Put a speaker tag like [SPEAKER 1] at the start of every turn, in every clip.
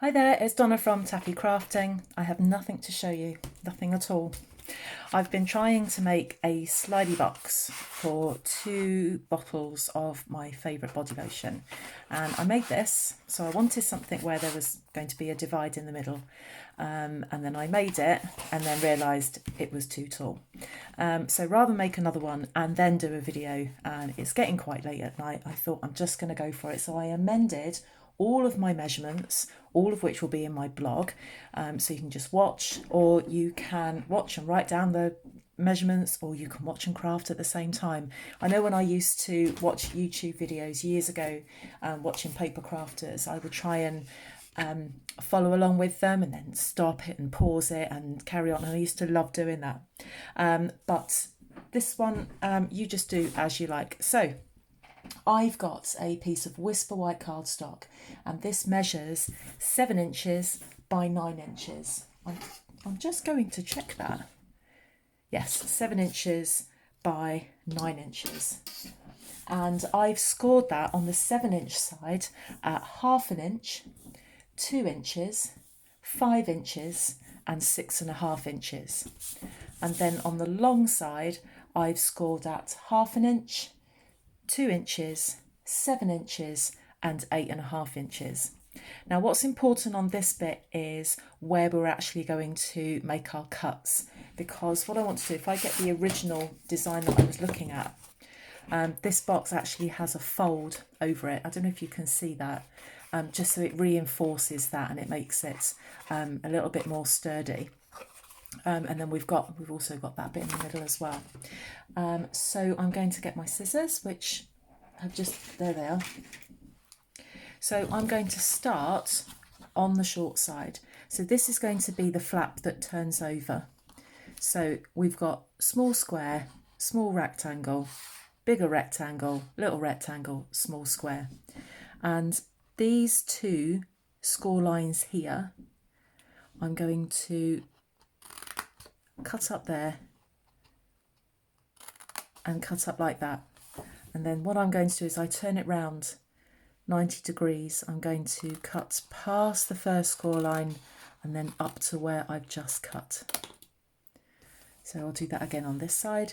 [SPEAKER 1] Hi there, it's Donna from Taffy Crafting. I have nothing to show you, nothing at all. I've been trying to make a slidey box for 2 bottles of my favourite body lotion, and I made this. So I wanted something where there was going to be a divide in the middle, and then I made it and then realised it was too tall. So rather than make another one and then do a video, and it's getting quite late at night, I thought I'm just going to go for it. So I amended all of my measurements, all of which will be in my blog, so you can just watch, or you can watch and write down the measurements, or you can watch and craft at the same time. I know when I used to watch YouTube videos years ago, watching paper crafters, I would try and follow along with them and then stop it and pause it and carry on, and I used to love doing that. But this one, you just do as you like. So I've got a piece of Whisper White cardstock, and this measures 7 inches by 9 inches. I'm just going to check that. Yes, 7 inches by 9 inches. And I've scored that on the 7-inch side at 1/2 inch, 2 inches, 5 inches, and 6.5 inches. And then on the long side, I've scored at 1/2 inch, 2 inches, 7 inches, and 8.5 inches. Now, what's important on this bit is where we're actually going to make our cuts, because what I want to do, if I get the original design that I was looking at, this box actually has a fold over it. I don't know if you can see that, just so it reinforces that and it makes it a little bit more sturdy. And then we've also got that bit in the middle as well. So I'm going to get my scissors, which have there they are. So I'm going to start on the short side. So this is going to be the flap that turns over. So we've got small square, small rectangle, bigger rectangle, little rectangle, small square. And these 2 score lines here, I'm going to cut up there and cut up like that. And then what I'm going to do is I turn it round 90 degrees. I'm going to cut past the first score line and then up to where I've just cut. So I'll do that again on this side.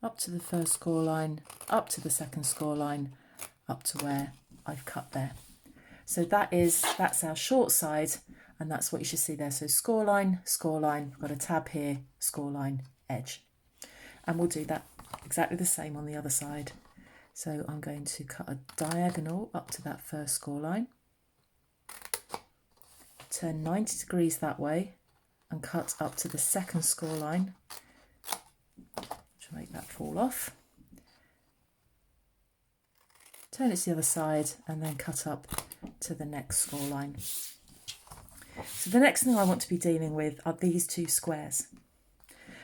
[SPEAKER 1] Up to the first score line, up to the second score line, up to where I've cut there. So that's our short side, and that's what you should see there. So score line, we've got a tab here, score line, edge. And we'll do that exactly the same on the other side. So I'm going to cut a diagonal up to that first score line, turn 90 degrees that way, and cut up to the second score line to make that fall off. Turn it to the other side and then cut up to the next score line. So the next thing I want to be dealing with are these 2 squares.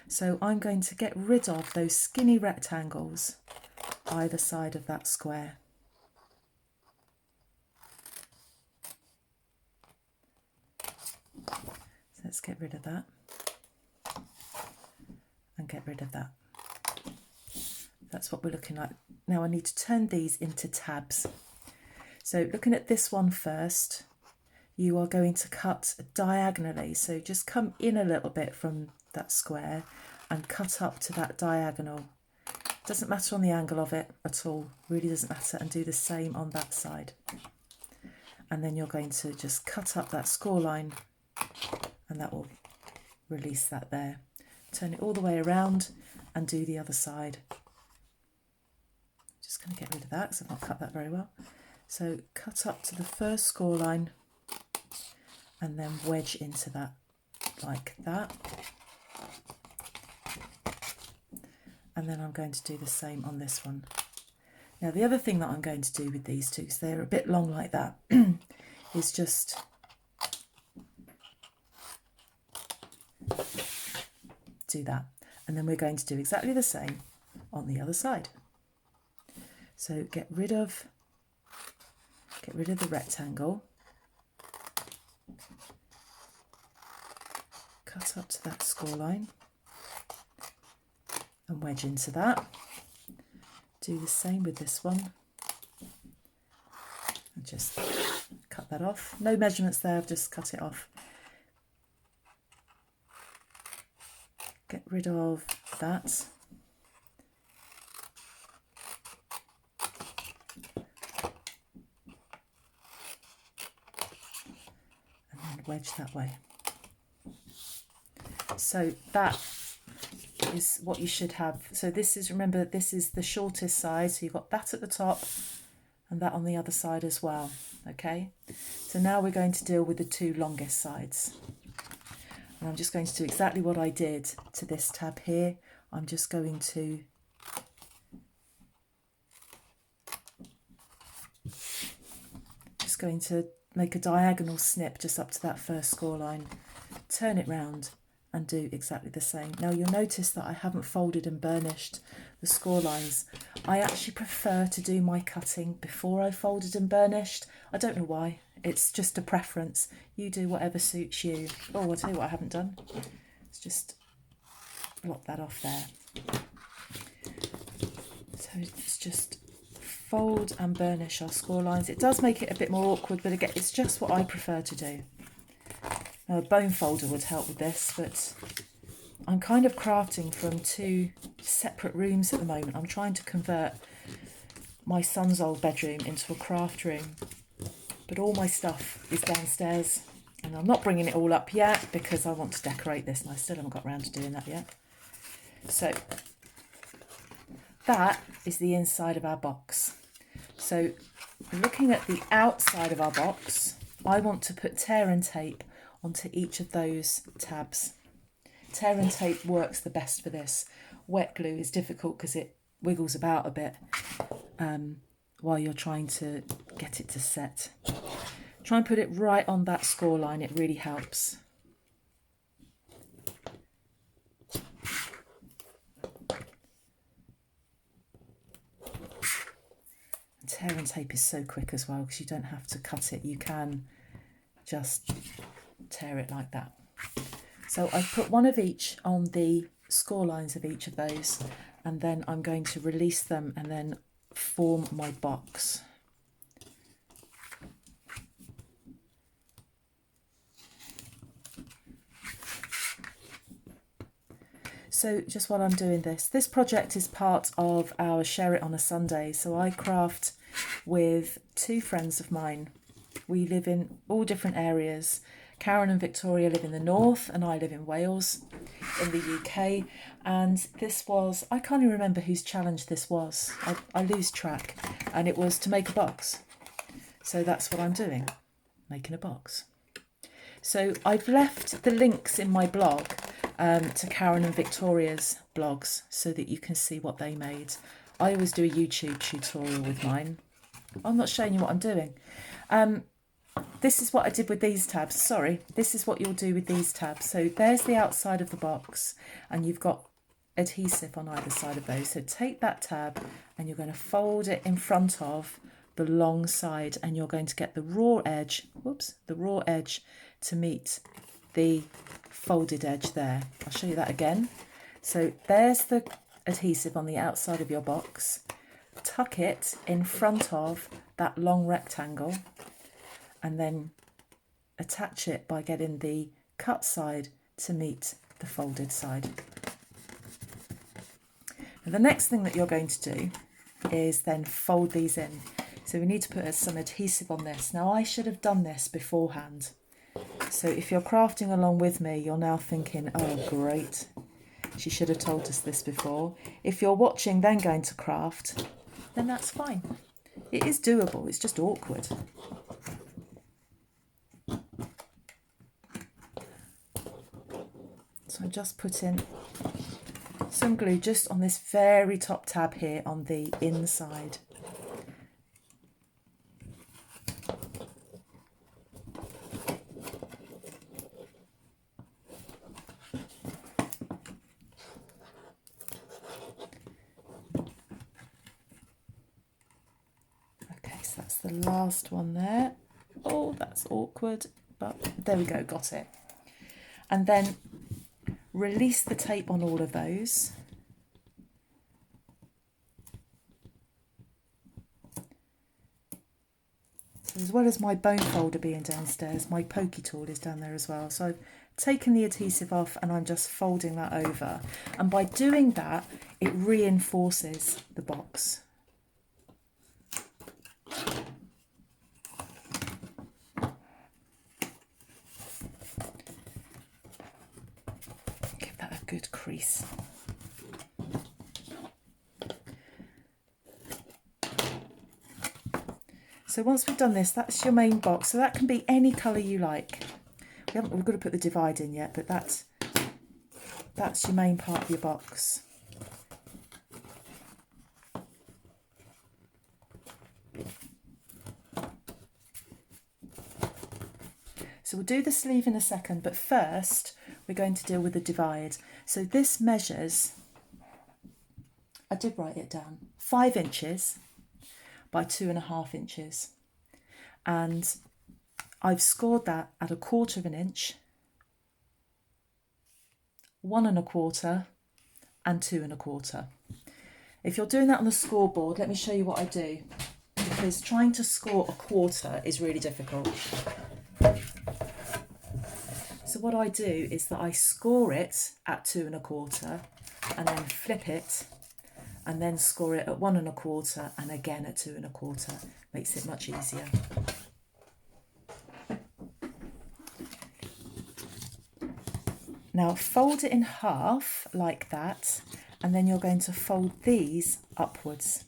[SPEAKER 1] So I'm going to get rid of those skinny rectangles either side of that square. So let's get rid of that and get rid of that. That's what we're looking at. Now I need to turn these into tabs. So looking at this one first, you are going to cut diagonally. So just come in a little bit from that square and cut up to that diagonal. Doesn't matter on the angle of it at all, really doesn't matter, and do the same on that side. And then you're going to just cut up that score line, and that will release that there. Turn it all the way around and do the other side. Just going to get rid of that because I've not cut that very well. So cut up to the first score line and then wedge into that like that. And then I'm going to do the same on this one. Now the other thing that I'm going to do with these 2, because they're a bit long like that, is just do that. And then we're going to do exactly the same on the other side. So get rid of the rectangle, cut up to that score line and wedge into that. Do the same with this one And just cut that off. No measurements there, I've just cut it off. Get rid of that. And then wedge that way. So that is what you should have. So this is, remember, this is the shortest side. So you've got that at the top and that on the other side as well. Okay. So now we're going to deal with the two longest sides. And I'm just going to do exactly what I did to this tab here. I'm just going to make a diagonal snip just up to that first score line, turn it round and do exactly the same. Now you'll notice that I haven't folded and burnished the score lines. I actually prefer to do my cutting before I folded and burnished. I don't know why, it's just a preference. You do whatever suits you. Oh, I'll tell you what I haven't done. Let's just block that off there. So it's just fold and burnish our score lines. It does make it a bit more awkward, but again, it's just what I prefer to do. Now, a bone folder would help with this, but I'm kind of crafting from two separate rooms at the moment. I'm trying to convert my son's old bedroom into a craft room, but all my stuff is downstairs, and I'm not bringing it all up yet because I want to decorate this, and I still haven't got around to doing that yet. So that is the inside of our box. So looking at the outside of our box, I want to put tear and tape onto each of those tabs. Tear and tape works the best for this. Wet glue is difficult because it wiggles about a bit while you're trying to get it to set. Try and put it right on that score line, it really helps. Tear and tape is so quick as well because you don't have to cut it, you can just tear it like that. So I've put one of each on the score lines of each of those, and then I'm going to release them and then form my box. So just while I'm doing this project is part of our Share It on a Sunday. So I craft with two friends of mine. We live in all different areas. Karen and Victoria live in the north and I live in Wales in the UK. And this was, I can't even remember whose challenge this was. I lose track. And it was to make a box. So that's what I'm doing, making a box. So I've left the links in my blog to Karen and Victoria's blogs so that you can see what they made. I always do a YouTube tutorial with mine. I'm not showing you what I'm doing. This is what I did with these tabs. Sorry, this is what you'll do with these tabs. So there's the outside of the box and you've got adhesive on either side of those. So take that tab and you're going to fold it in front of the long side and you're going to get the raw edge, the raw edge to meet the folded edge there. I'll show you that again. So there's the adhesive on the outside of your box. Tuck it in front of that long rectangle and then attach it by getting the cut side to meet the folded side. And the next thing that you're going to do is then fold these in. So we need to put some adhesive on this. Now I should have done this beforehand. So if you're crafting along with me, you're now thinking, oh great, she should have told us this before. If you're watching then going to craft, then that's fine. It is doable, it's just awkward. So I'm just putting some glue just on this very top tab here on the inside. Okay, so that's the last one there. Oh, that's awkward, but there we go, got it. And then release the tape on all of those. As well as my bone folder being downstairs, my pokey tool is down there as well. So I've taken the adhesive off and I'm just folding that over. And by doing that, it reinforces the box. Give that a good crease. So once we've done this, that's your main box. So that can be any colour you like. We've got to put the divide in yet, but that's your main part of your box. So we'll do the sleeve in a second, but first we're going to deal with the divide. So this measures, I did write it down, 5 inches by 2.5 inches. And I've scored that at 1/4 inch, 1 1/4 and 2 1/4. If you're doing that on the scoreboard, let me show you what I do, because trying to score 1/4 is really difficult. So what I do is that I score it at 2 1/4 and then flip it and then score it at 1 1/4 and again at 2 1/4. Makes it much easier. Now fold it in half like that, and then you're going to fold these upwards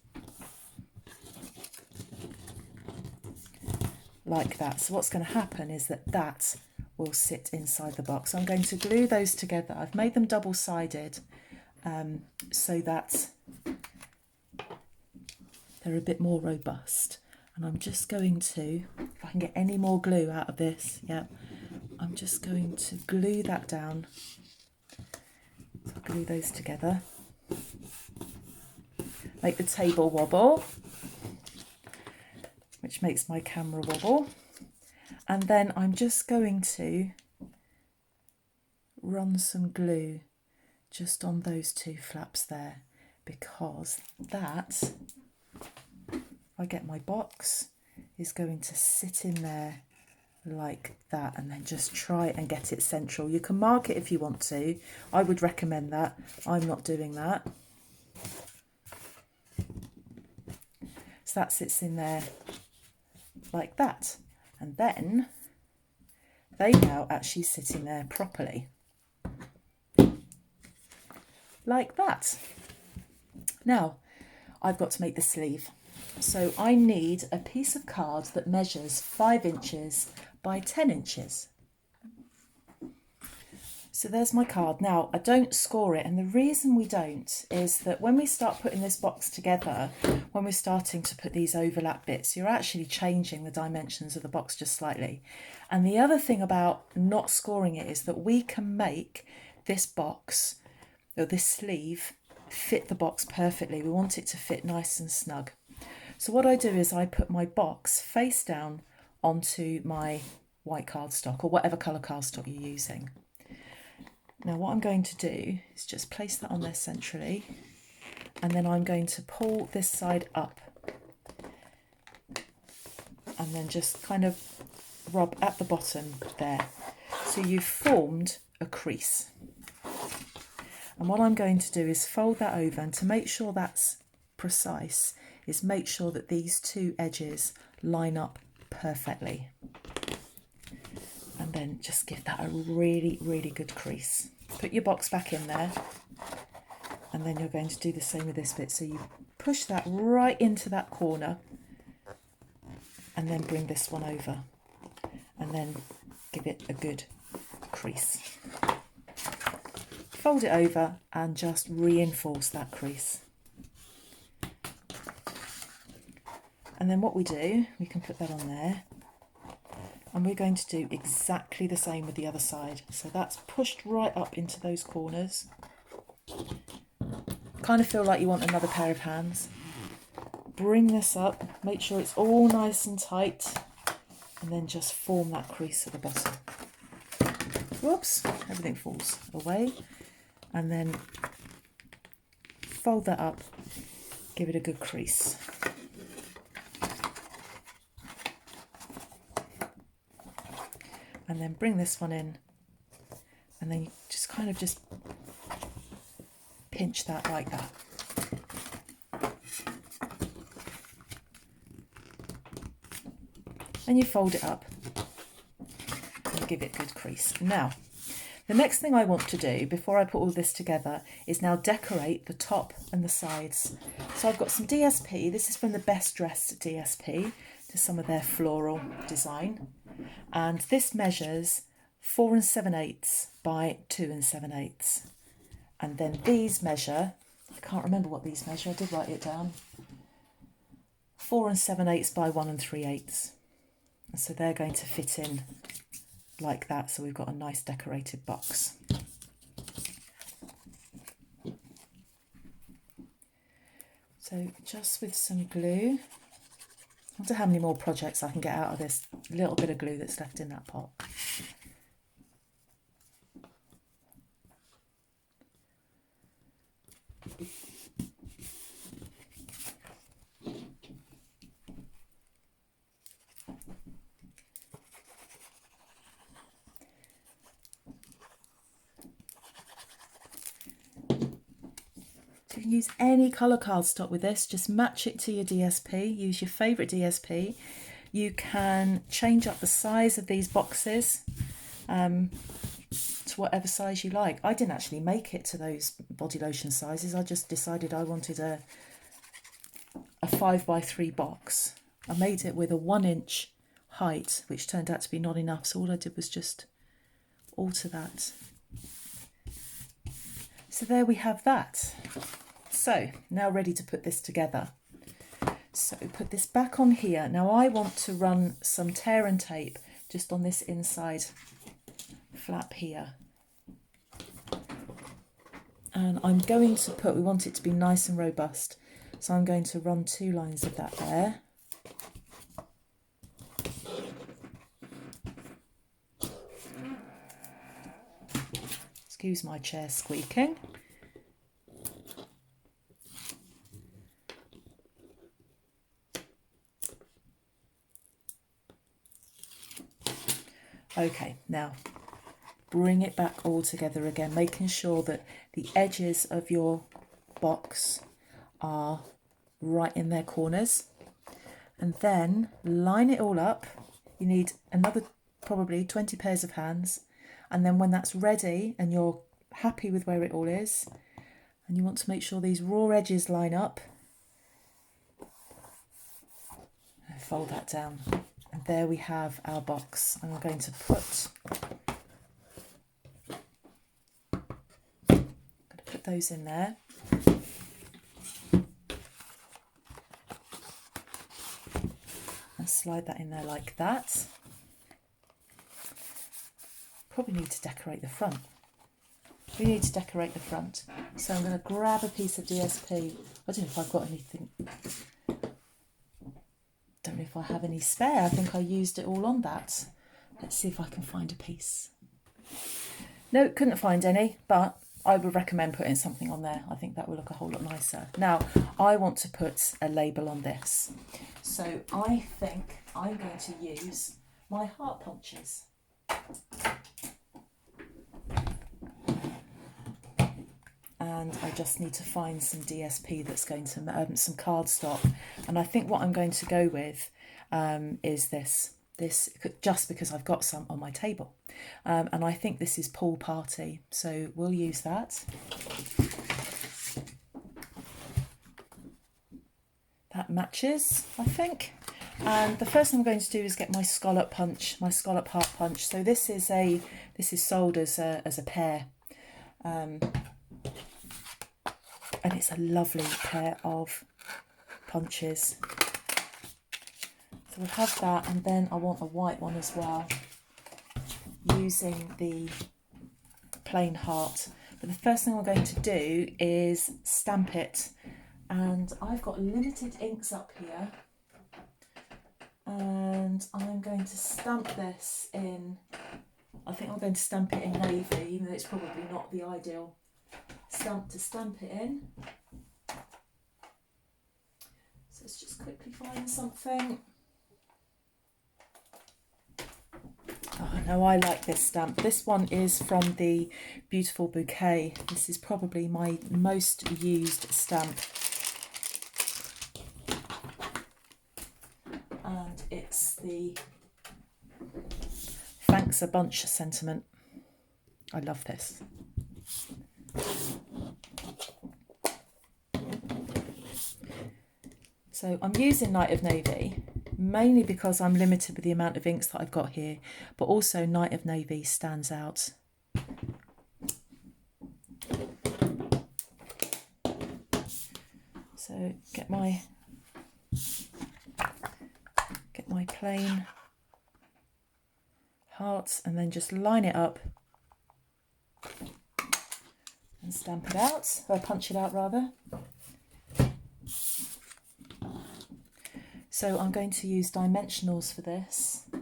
[SPEAKER 1] like that. So what's going to happen is that will sit inside the box. I'm going to glue those together. I've made them double-sided so that they're a bit more robust. And I'm just going to, if I can get any more glue out of this, yeah, I'm just going to glue that down. Glue those together. Make the table wobble, which makes my camera wobble. And then I'm just going to run some glue just on those 2 flaps there, because that, if I get my box, is going to sit in there like that, and then just try and get it central. You can mark it if you want to. I would recommend that. I'm not doing that. So that sits in there like that. And then they now actually sit in there properly. Like that. Now, I've got to make the sleeve. So I need a piece of card that measures 5 inches by 10 inches. So there's my card. Now, I don't score it, and the reason we don't is that when we start putting this box together, when we're starting to put these overlap bits, you're actually changing the dimensions of the box just slightly. And the other thing about not scoring it is that we can make this box, or this sleeve, fit the box perfectly. We want it to fit nice and snug. So what I do is I put my box face down onto my white cardstock, or whatever colour cardstock you're using. Now what I'm going to do is just place that on there centrally, and then I'm going to pull this side up and then just kind of rub at the bottom there. So you've formed a crease. And what I'm going to do is fold that over, and to make sure that's precise is make sure that these 2 edges line up perfectly. And then just give that a really, really good crease. Put your box back in there, and then you're going to do the same with this bit. So you push that right into that corner, and then bring this one over, and then give it a good crease. Fold it over and just reinforce that crease. And then what we do, we can put that on there, and we're going to do exactly the same with the other side. So that's pushed right up into those corners. Kind of feel like you want another pair of hands. Bring this up, make sure it's all nice and tight, and then just form that crease at the bottom. Whoops, everything falls away. And then fold that up, give it a good crease. and then bring this one in, and then you just kind of just pinch that like that. And you fold it up and give it a good crease. Now, the next thing I want to do before I put all this together is now decorate the top and the sides. So I've got some DSP. This is from the Best Dressed DSP, to some of their floral design. And this measures 4 7/8 by 2 7/8. And then these measure, I can't remember what these measure, I did write it down, 4 7/8 by 1 3/8. And so they're going to fit in like that, so we've got a nice decorated box. So just with some glue, I wonder how many more projects I can get out of this little bit of glue that's left in that pot. You can use any colour cardstock with this, just match it to your DSP, use your favourite DSP. You can change up the size of these boxes to whatever size you like. I didn't actually make it to those body lotion sizes, I just decided I wanted a 5 by 3 box. I made it with a 1 inch height, which turned out to be not enough, so all I did was just alter that. So there we have that. So now ready to put this together. So put this back on here. Now I want to run some tear and tape just on this inside flap here. And I'm going to put, we want it to be nice and robust, so I'm going to run 2 lines of that there. Excuse my chair squeaking. Okay, now bring it back all together again, making sure that the edges of your box are right in their corners. And then line it all up. You need another probably 20 pairs of hands. And then when that's ready and you're happy with where it all is, and you want to make sure these raw edges line up, fold that down. And there we have our box. I'm going to put those in there. And slide that in there like that. Probably need to decorate the front. We need to decorate the front. So I'm going to grab a piece of DSP. I don't know if I've got anything. Don't know if I have any spare. I think I used it all on that. Let's see if I can find a piece. No, couldn't find any, but I would recommend putting something on there. I think that will look a whole lot nicer. Now, I want to put a label on this. So I think I'm going to use my heart punches. And I just need to find some DSP that's going to, some cardstock. And I think what I'm going to go with is this, just because I've got some on my table. And I think this is Pool Party, so we'll use that. That matches, I think. And the first thing I'm going to do is get my scallop punch, my scallop heart punch. So this is sold as a pair. And it's a lovely pair of punches. So we'll have that, and then I want a white one as well, using the plain heart. But the first thing I'm going to do is stamp it, and I've got limited inks up here, and I'm going to stamp this in, I think I'm going to stamp it in navy, even though it's probably not the ideal stamp to stamp it in. So let's just quickly find something. Oh, Now I like this stamp. This one is from the Beautiful Bouquet. This is probably my most used stamp. And it's the Thanks a Bunch sentiment. I love this. So I'm using Night of Navy, mainly because I'm limited with the amount of inks that I've got here, but also Night of Navy stands out. So get my plain hearts and then just line it up and stamp it out, or punch it out rather. So I'm going to use dimensionals for this. So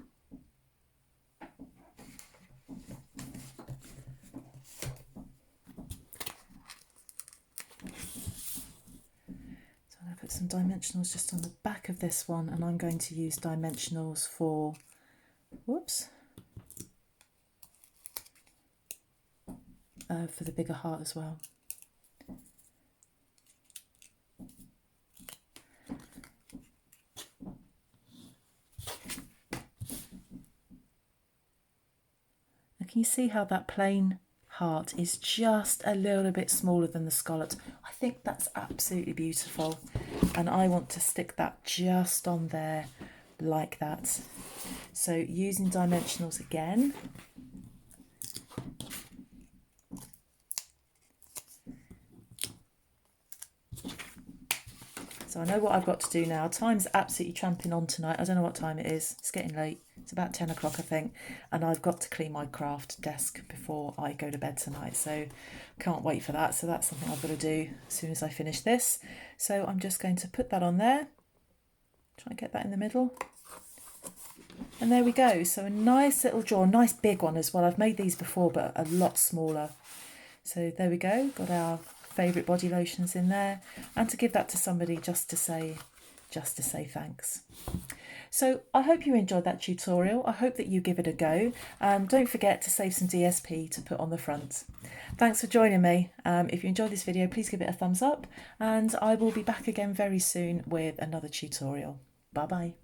[SPEAKER 1] I'm going to put some dimensionals just on the back of this one, and I'm going to use dimensionals for, for the bigger heart as well. Can you see how that plain heart is just a little bit smaller than the scallops? I think that's absolutely beautiful, and I want to stick that just on there like that. So using dimensionals again. So I know what I've got to do now. Time's absolutely tramping on tonight. I don't know what time it is. It's getting late. It's about 10 o'clock, I think. And I've got to clean my craft desk before I go to bed tonight. So can't wait for that. So that's something I've got to do as soon as I finish this. So I'm just going to put that on there. Try and get that in the middle. And there we go. So a nice little drawer, nice big one as well. I've made these before, but a lot smaller. So there we go. Got our favourite body lotions in there, and to give that to somebody just to say thanks. So I hope you enjoyed that tutorial. I hope that you give it a go. Don't forget to save some DSP to put on the front. Thanks for joining me. If you enjoyed this video, please give it a thumbs up, and I will be back again very soon with another tutorial. Bye bye.